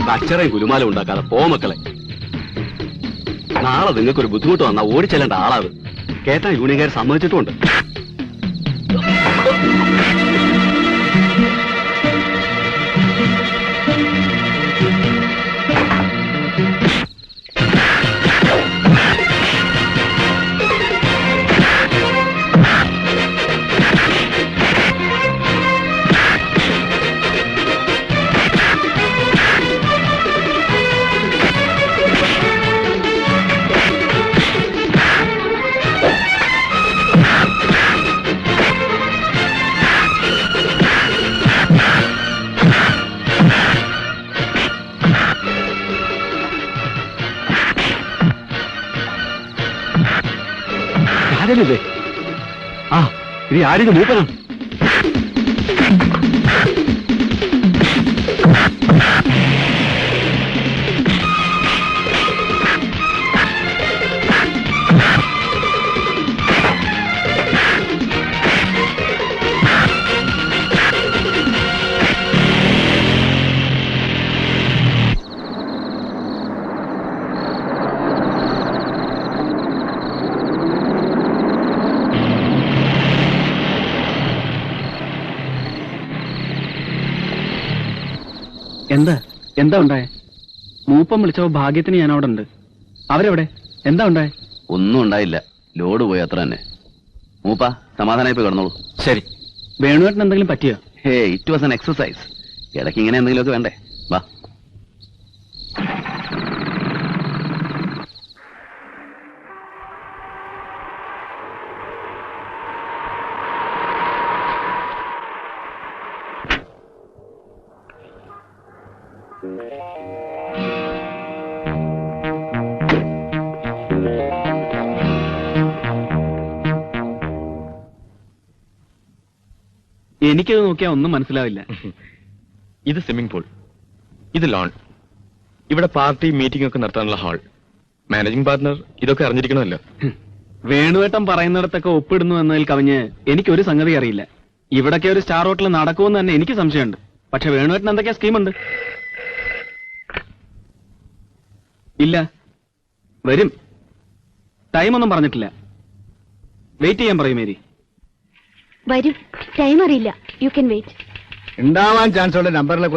കച്ചറയും കുലുമാലും ഉണ്ടാക്കാതെ പോ മക്കളെ. നാളെ നിങ്ങൾക്കൊരു ബുദ്ധിമുട്ട് വന്നാൽ ഓടിച്ചെല്ലേണ്ട ആളാത്. കേട്ടാ യൂണിയൻകാർ സമ്മതിച്ചിട്ടുമുണ്ട്. ആരല്ലേ ആ ഇത് ആരിത് മൂപ്പനാ? എന്താ ഉണ്ടായേ? മൂപ്പം വിളിച്ചപ്പോ ഭാഗ്യത്തിന് ഞാൻ അവിടെ ഉണ്ട്. അവരെവിടെ? എന്താ ഉണ്ടായേ? ഒന്നും ഉണ്ടായില്ല. ലോഡ് പോയി അത്ര തന്നെ. മൂപ്പ സമാധാനമായി പോയി കിടന്നോളൂ. ശരി. വേണുവേട്ടന് എന്തെങ്കിലും പറ്റിയോ? ഹേ, ഇറ്റ് വാസ് ആൻ എക്സസൈസ്. ഇടയ്ക്ക് ഇങ്ങനെ എന്തെങ്കിലുമൊക്കെ വേണ്ടേ? വാ. എനിക്കത് നോക്കിയാൽ ഒന്നും മനസ്സിലാവില്ല. ഇത് സ്വിമ്മിംഗ് പൂൾ, ഇത് ലോൺ, ഇവിടെ പാർട്ടി മീറ്റിംഗ് ഒക്കെ നടത്താനുള്ള ഹാൾ. മാനേജിംഗ് പാർട്ണർ ഇതൊക്കെ അറിഞ്ഞിരിക്കണമല്ലോ. വേണുവേട്ടൻ പറയുന്നിടത്തൊക്കെ ഒപ്പിടുന്നു എന്നതിൽ കവിഞ്ഞ് എനിക്കൊരു സംഗതി അറിയില്ല. ഇവിടൊക്കെ ഒരു സ്റ്റാർ ഹോട്ടൽ നടക്കുമെന്ന് തന്നെ എനിക്ക് സംശയമുണ്ട്. പക്ഷെ വേണുവേട്ടൻ എന്തൊക്കെയാ സ്കീമുണ്ട്? ഇല്ല, വരും. ടൈമൊന്നും പറഞ്ഞിട്ടില്ല. വെയിറ്റ് ചെയ്യാൻ പറയും മേരി. വരും. ടൈം അറിയില്ല. You can wait. ഉണ്ടാവാൻ ചാൻസ് ഉള്ള നമ്പറിലേക്ക്